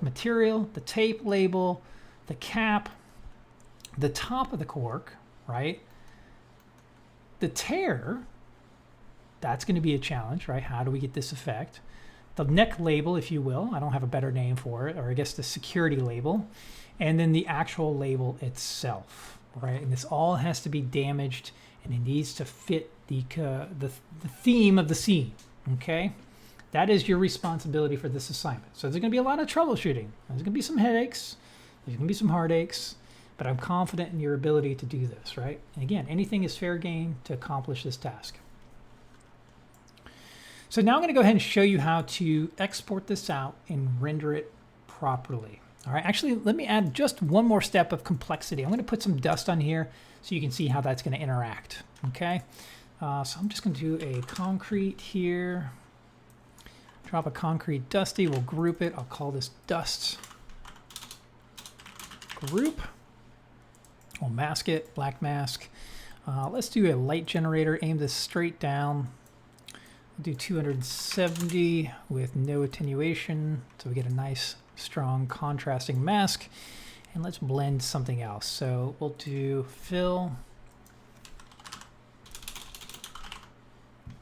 material, the tape label, the cap, the top of the cork, right? The tear, that's going to be a challenge, right? How do we get this effect? The neck label, if you will, I don't have a better name for it, or I guess the security label, and then the actual label itself, right? And this all has to be damaged, and it needs to fit the theme of the scene, okay? That is your responsibility for this assignment. So there's going to be a lot of troubleshooting. There's going to be some headaches. There's going to be some heartaches. But I'm confident in your ability to do this, right? And again, anything is fair game to accomplish this task. So now I'm going to go ahead and show you how to export this out and render it properly. All right, actually, let me add just one more step of complexity. I'm going to put some dust on here so you can see how that's going to interact. Okay, so I'm just going to do a concrete here. Drop a concrete dusty. We'll group it. I'll call this dust group. We'll mask it, black mask. Let's do a light generator. Aim this straight down. We'll do 270 with no attenuation, so we get a nice, strong, contrasting mask. And let's blend something else. So we'll do fill.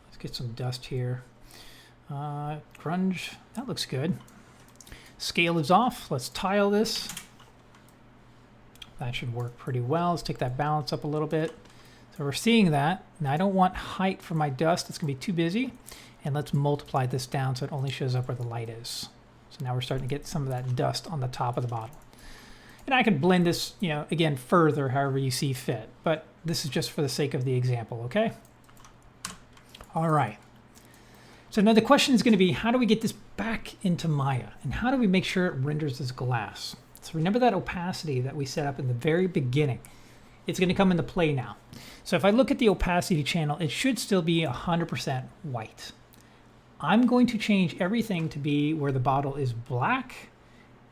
Let's get some dust here. Grunge, that looks good. Scale is off. Let's tile this. That should work pretty well. Let's take that balance up a little bit. So we're seeing that. Now I don't want height for my dust. It's gonna be too busy. And let's multiply this down so it only shows up where the light is. So now we're starting to get some of that dust on the top of the bottle. And I can blend this, again, further however you see fit. But this is just for the sake of the example, okay? All right. So now the question is going to be, how do we get this back into Maya? And how do we make sure it renders as glass? So remember that opacity that we set up in the very beginning. It's going to come into play now. So if I look at the opacity channel, it should still be 100% white. I'm going to change everything to be where the bottle is black,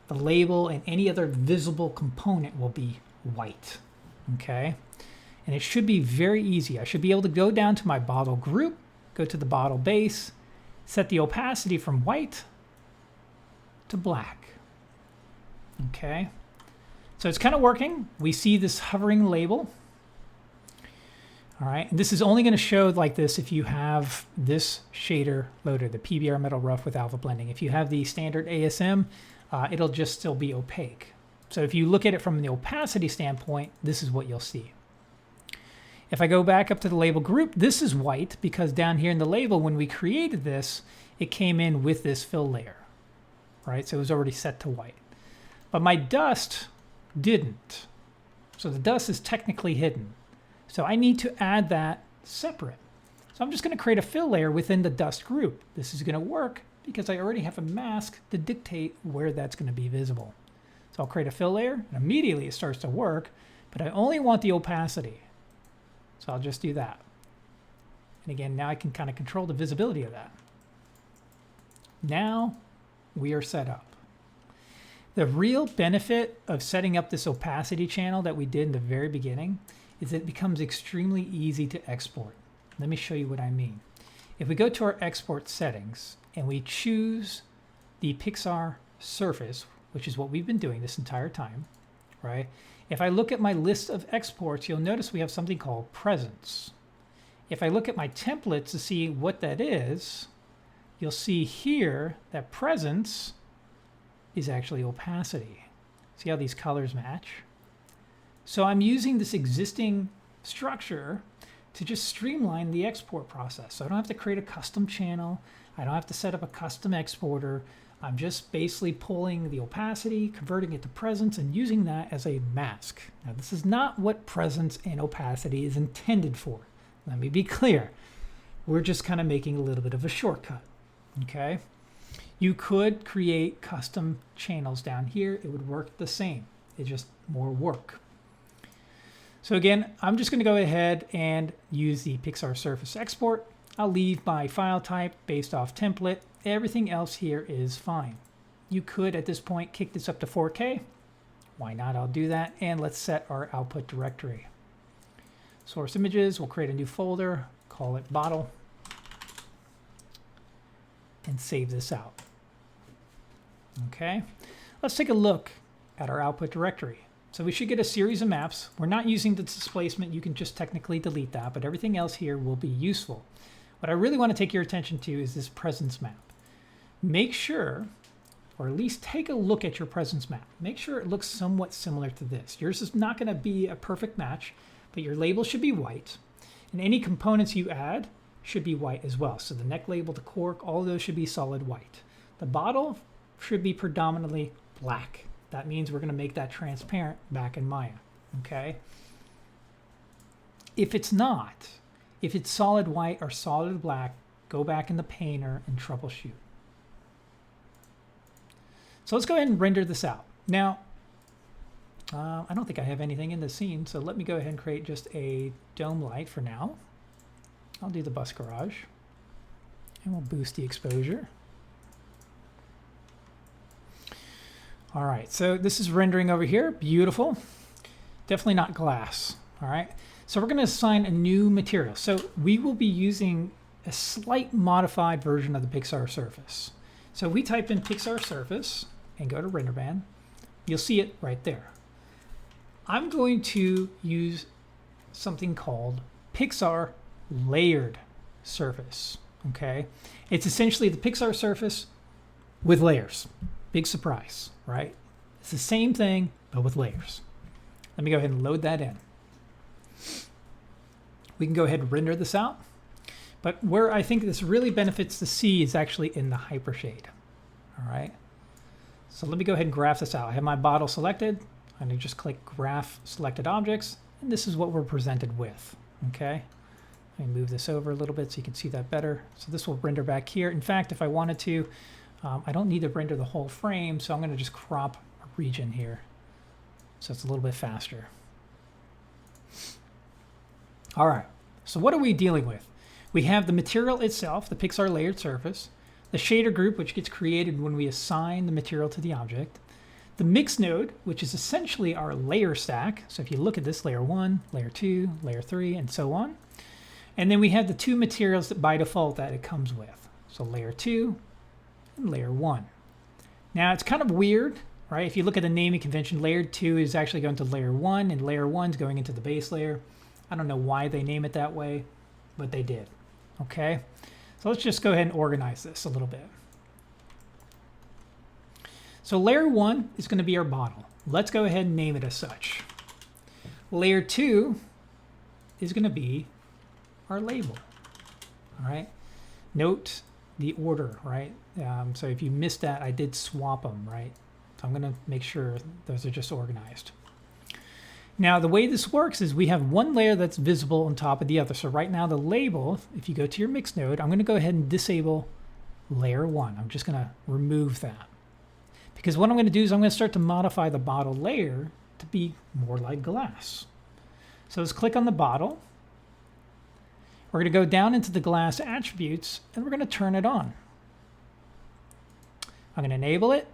the label and any other visible component will be white, okay? And it should be very easy. I should be able to go down to my bottle group, go to the bottle base, set the opacity from white to black, okay? So it's kind of working. We see this hovering label. All right, and this is only going to show like this if you have this shader loaded, the PBR Metal Rough with alpha blending. If you have the standard ASM, it'll just still be opaque. So if you look at it from the opacity standpoint, this is what you'll see. If I go back up to the label group, this is white because down here in the label, when we created this, it came in with this fill layer, right? So it was already set to white. But my dust didn't. So the dust is technically hidden. So I need to add that separate. So I'm just going to create a fill layer within the dust group. This is going to work because I already have a mask to dictate where that's going to be visible. So I'll create a fill layer and immediately it starts to work, but I only want the opacity. So I'll just do that. And again, now I can kind of control the visibility of that. Now we are set up. The real benefit of setting up this opacity channel that we did in the very beginning is it becomes extremely easy to export. Let me show you what I mean. If we go to our export settings and we choose the Pixar surface, which is what we've been doing this entire time, right? If I look at my list of exports, you'll notice we have something called presence. If I look at my templates to see what that is, you'll see here that presence is actually opacity. See how these colors match? So I'm using this existing structure to just streamline the export process. So I don't have to create a custom channel. I don't have to set up a custom exporter. I'm just basically pulling the opacity, converting it to presence, and using that as a mask. Now, this is not what presence and opacity is intended for. Let me be clear. We're just kind of making a little bit of a shortcut, okay? You could create custom channels down here. It would work the same. It's just more work. So again, I'm just going to go ahead and use the Pixar Surface Export. I'll leave my file type based off template. Everything else here is fine. You could, at this point, kick this up to 4K. Why not? I'll do that. And let's set our output directory. Source images, we'll create a new folder, call it bottle, and save this out. Okay, let's take a look at our output directory. So we should get a series of maps. We're not using the displacement. You can just technically delete that, but everything else here will be useful. What I really want to take your attention to is this presence map. Make sure, or at least take a look at your presence map. Make sure it looks somewhat similar to this. Yours is not going to be a perfect match, but your label should be white. And any components you add should be white as well. So the neck label, the cork, all of those should be solid white. The bottle should be predominantly black. That means we're going to make that transparent back in Maya, okay? If it's not, if it's solid white or solid black, go back in the painter and troubleshoot. So let's go ahead and render this out. Now, I don't think I have anything in the scene, so let me go ahead and create just a dome light for now. I'll do the bus garage, and we'll boost the exposure. All right, so this is rendering over here. Beautiful. Definitely not glass. All right, so we're going to assign a new material. So we will be using a slight modified version of the Pixar surface. So we type in Pixar surface and go to render ban. You'll see it right there. I'm going to use something called Pixar layered surface. Okay, it's essentially the Pixar surface with layers. Big surprise, right? It's the same thing, but with layers. Let me go ahead and load that in. We can go ahead and render this out. But where I think this really benefits the C is actually in the hypershade. All right. So let me go ahead and graph this out. I have my bottle selected. I'm going to just click Graph Selected Objects. And this is what we're presented with. Okay. Let me move this over a little bit so you can see that better. So this will render back here. In fact, if I wanted to, I don't need to render the whole frame, so I'm going to just crop a region here so it's a little bit faster. All right, so what are we dealing with? We have the material itself, the Pixar layered surface, the shader group, which gets created when we assign the material to the object, the mix node, which is essentially our layer stack. So if you look at this, layer 1, layer 2, layer 3, and so on. And then we have the two materials that by default that it comes with. So layer 2, layer 1. Now it's kind of weird, right? If you look at the naming convention, layer 2 is actually going to layer 1 and layer 1 is going into the base layer. I don't know why they name it that way, but they did. Okay, so let's just go ahead and organize this a little bit. So layer 1 is going to be our bottle. Let's go ahead and name it as such. Layer 2 is going to be our label. All right, note the order, right? So if you missed that, I did swap them, right? So I'm going to make sure those are just organized. Now, the way this works is we have one layer that's visible on top of the other. So right now, the label, if you go to your mix node, I'm going to go ahead and disable layer 1. I'm just going to remove that. Because what I'm going to do is I'm going to start to modify the bottle layer to be more like glass. So let's click on the bottle. We're going to go down into the glass attributes, and we're going to turn it on. I'm going to enable it.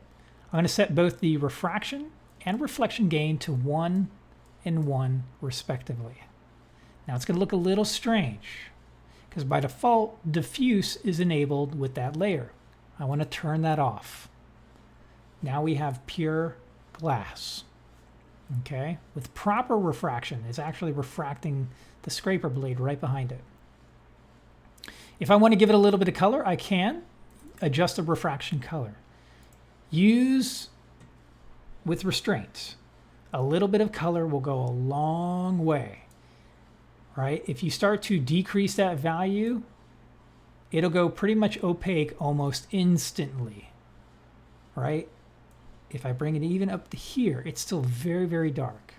I'm going to set both the refraction and reflection gain to 1 and 1 respectively. Now it's going to look a little strange because by default, diffuse is enabled with that layer. I want to turn that off. Now we have pure glass. Okay, with proper refraction, it's actually refracting the scraper blade right behind it. If I want to give it a little bit of color, I can adjust the refraction color. Use with restraints. A little bit of color will go a long way, right? If you start to decrease that value, it'll go pretty much opaque almost instantly, right? If I bring it even up to here, it's still very, very dark.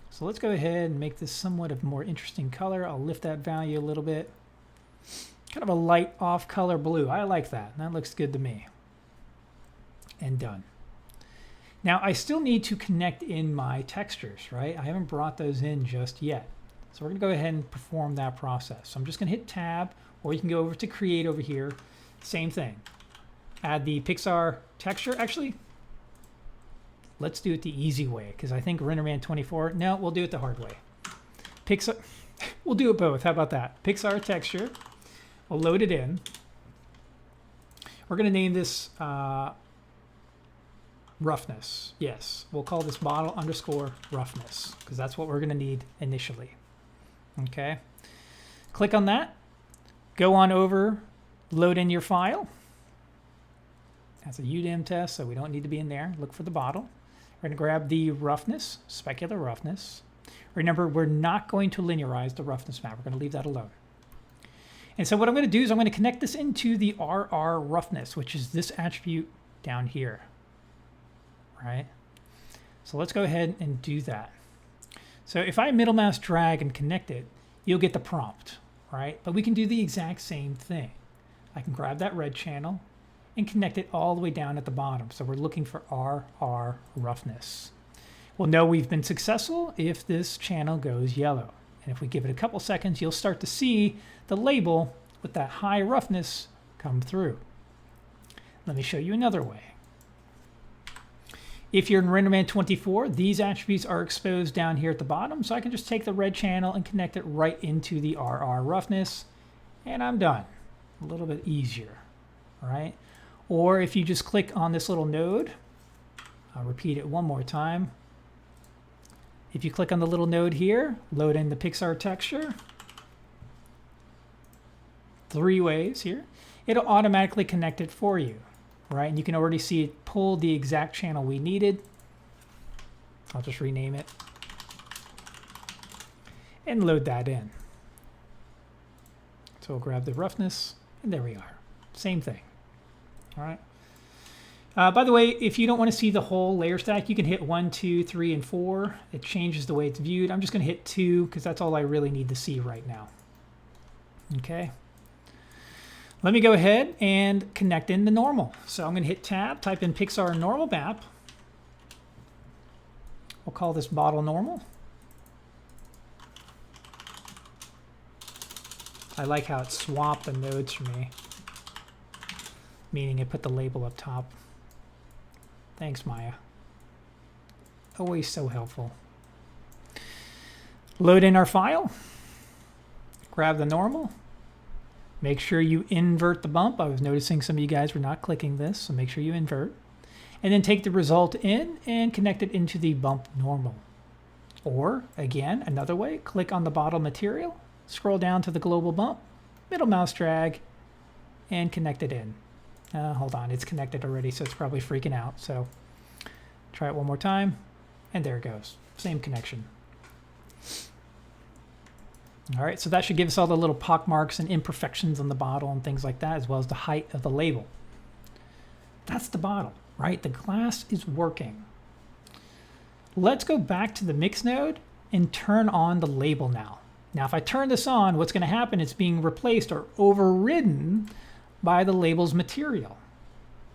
So let's go ahead and make this somewhat of a more interesting color. I'll lift that value a little bit. Kind of a light off color blue. I like that. That looks good to me. And done. Now I still need to connect in my textures, right? I haven't brought those in just yet. So we're going to go ahead and perform that process. So I'm just going to hit tab, or you can go over to create over here. Same thing. Add the Pixar texture. Actually, let's do it the easy way because I think RenderMan 24. No, we'll do it the hard way. Pixar. We'll do it both. How about that? Pixar texture. We'll load it in. We're going to name this roughness. Yes, we'll call this bottle underscore roughness because that's what we're going to need initially. Okay. Click on that. Go on over, load in your file. That's a UDIM test, so we don't need to be in there. Look for the bottle. We're going to grab the roughness, specular roughness. Remember, we're not going to linearize the roughness map. We're going to leave that alone. And so what I'm going to do is I'm going to connect this into the RR roughness, which is this attribute down here. Right? So let's go ahead and do that. So if I middle mouse drag and connect it, you'll get the prompt, right? But we can do the exact same thing. I can grab that red channel and connect it all the way down at the bottom. So we're looking for RR roughness. We'll know we've been successful if this channel goes yellow. And if we give it a couple seconds, you'll start to see the label with that high roughness come through. Let me show you another way. If you're in RenderMan 24, these attributes are exposed down here at the bottom, so I can just take the red channel and connect it right into the RR roughness, and I'm done. A little bit easier, all right? Or if you just click on this little node, I'll repeat it one more time. If you click on the little node here, load in the Pixar texture, 3 ways here, it'll automatically connect it for you, right? And you can already see it pull the exact channel we needed. I'll just rename it and load that in. So we'll grab the roughness, and there we are. Same thing, all right? By the way, if you don't want to see the whole layer stack, you can hit 1, 2, 3, and 4. It changes the way it's viewed. I'm just going to hit 2 because that's all I really need to see right now. Okay. Let me go ahead and connect in the normal. So I'm going to hit Tab, type in Pixar normal map. We'll call this bottle normal. I like how it swapped the nodes for me, meaning it put the label up top. Thanks, Maya. Always so helpful. Load in our file. Grab the normal. Make sure you invert the bump. I was noticing some of you guys were not clicking this, so make sure you invert. And then take the result in and connect it into the bump normal. Or, again, another way, click on the bottle material, scroll down to the global bump, middle mouse drag, and connect it in. Hold on, it's connected already, so it's probably freaking out. So try it one more time, and there it goes. Same connection. All right, so that should give us all the little pock marks and imperfections on the bottle and things like that, as well as the height of the label. That's the bottle, right? The glass is working. Let's go back to the mix node and turn on the label now. Now, if I turn this on, what's going to happen is being replaced or overridden by the label's material.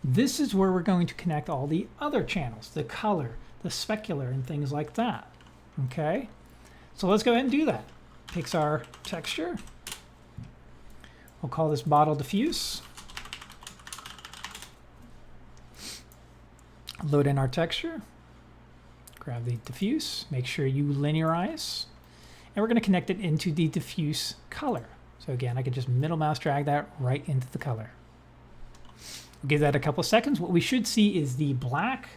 This is where we're going to connect all the other channels, the color, the specular, and things like that. Okay, so let's go ahead and do that. Pixar texture. We'll call this bottle diffuse. Load in our texture. Grab the diffuse. Make sure you linearize. And we're going to connect it into the diffuse color. So again, I could just middle mouse drag that right into the color. We'll give that a couple seconds. What we should see is the black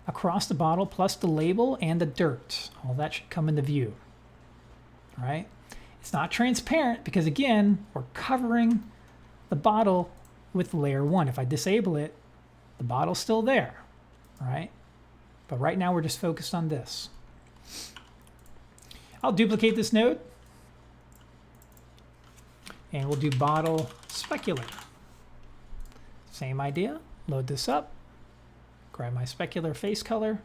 across the bottle plus the label and the dirt. All that should come into view. All right? It's not transparent because, again, we're covering the bottle with layer 1. If I disable it, the bottle's still there. All right? But right now we're just focused on this. I'll duplicate this node. And we'll do bottle specular. Same idea. Load this up. Grab my specular face color.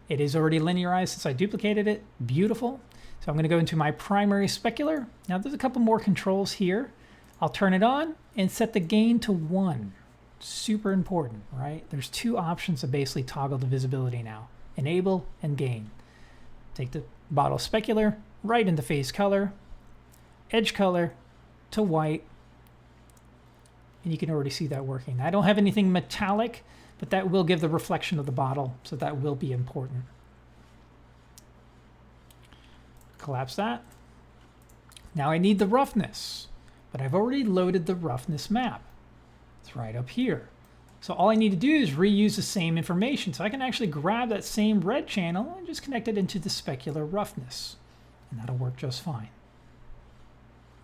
It is already linearized since I duplicated it. Beautiful. So I'm going to go into my primary specular. Now there's a couple more controls here. I'll turn it on and set the gain to 1. Super important, right? There's 2 options to basically toggle the visibility now. Enable and gain. Take the bottle specular right into face color, edge color to white, and you can already see that working. I don't have anything metallic, but that will give the reflection of the bottle, so that will be important. Collapse that. Now I need the roughness, but I've already loaded the roughness map. It's right up here. So all I need to do is reuse the same information. So I can actually grab that same red channel and just connect it into the specular roughness, and that'll work just fine.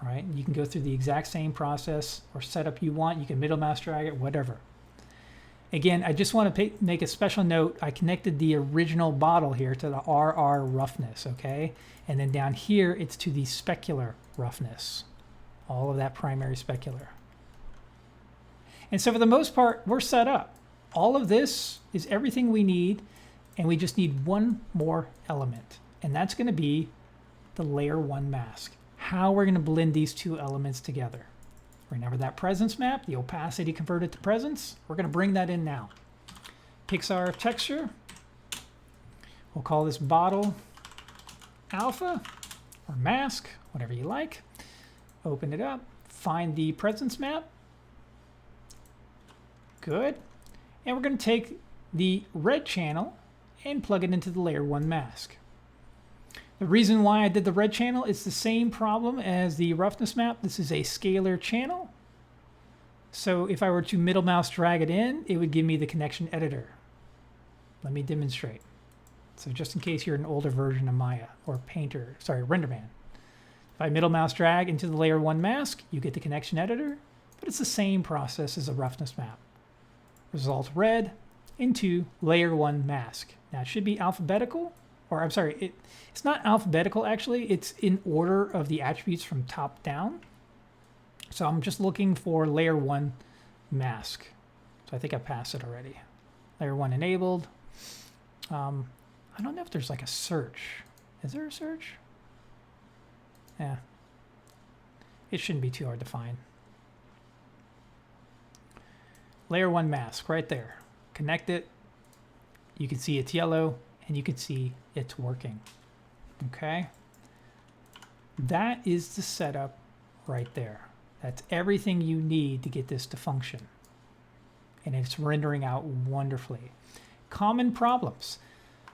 All right, you can go through the exact same process or setup you want. You can middle mouse drag it, whatever. Again, I just want to make a special note. I connected the original bottle here to the RR roughness, okay? And then down here, it's to the specular roughness. All of that primary specular. And so for the most part, we're set up. All of this is everything we need, and we just need one more element. And that's going to be the layer 1 mask. How we're going to blend these 2 elements together. Remember that presence map, the opacity converted to presence? We're going to bring that in now. Pixar texture. We'll call this bottle alpha or mask, whatever you like. Open it up. Find the presence map. Good. And we're going to take the red channel and plug it into the layer 1 mask. The reason why I did the red channel is the same problem as the roughness map. This is a scalar channel. So if I were to middle mouse drag it in, it would give me the connection editor. Let me demonstrate. So just in case you're an older version of Maya or Painter, sorry, RenderMan. If I middle mouse drag into the layer 1 mask, you get the connection editor, but it's the same process as a roughness map. Result red into layer 1 mask. Now it should be alphabetical, or I'm sorry, it's not alphabetical actually, it's in order of the attributes from top down. So I'm just looking for layer 1 mask. So I think I passed it already. Layer 1 enabled. I don't know if there's like a search. Is there a search? Yeah. It shouldn't be too hard to find. Layer 1 mask right there. Connect it. You can see it's yellow and you can see it's working. Okay. That is the setup right there. That's everything you need to get this to function. And it's rendering out wonderfully. Common problems.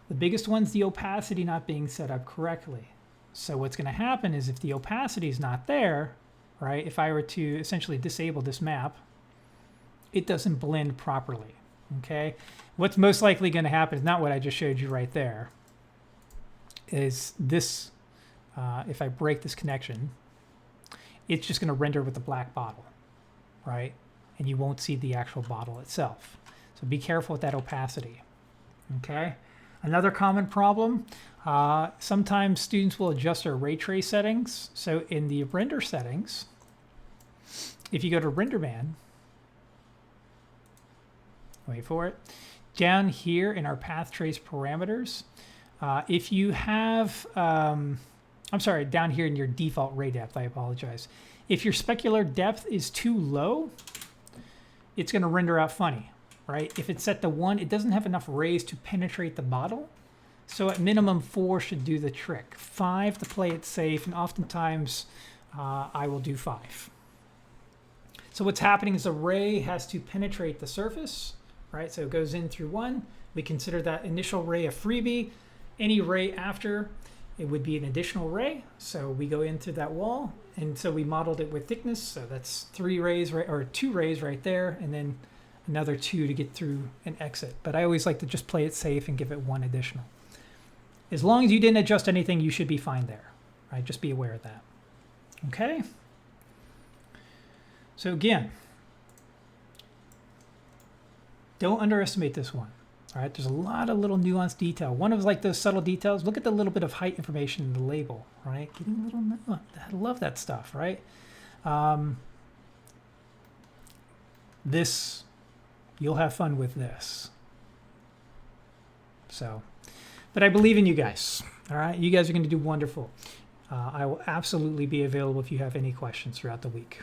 The biggest one's the opacity not being set up correctly. So what's going to happen is if the opacity is not there, right, if I were to essentially disable this map, it doesn't blend properly, okay? What's most likely going to happen is not what I just showed you right there, is this, if I break this connection, it's just going to render with the black bottle, right? And you won't see the actual bottle itself. So be careful with that opacity, okay? Another common problem, sometimes students will adjust their ray trace settings. So in the render settings, if you go to RenderMan, wait for it, down here in our path trace parameters, if you have, I'm sorry, down here in your default ray depth, I apologize. If your specular depth is too low, it's going to render out funny. Right? If it's set to 1, it doesn't have enough rays to penetrate the bottle. So at minimum 4 should do the trick. 5 to play it safe, and oftentimes I will do 5. So what's happening is a ray has to penetrate the surface, right? So it goes in through 1. We consider that initial ray a freebie. Any ray after, it would be an additional ray. So we go in through that wall, and so we modeled it with thickness. So that's 3 rays, right, or 2 rays right there, and then another 2 to get through and exit. But I always like to just play it safe and give it 1 additional. As long as you didn't adjust anything, you should be fine there. Right? Just be aware of that. Okay? So again, don't underestimate this one. All right? There's a lot of little nuanced detail. One of like those subtle details, look at the little bit of height information in the label, right? Getting a little, I love that stuff, right? This, you'll have fun with this. So, but I believe in you guys. All right, you guys are going to do wonderful. I will absolutely be available if you have any questions throughout the week.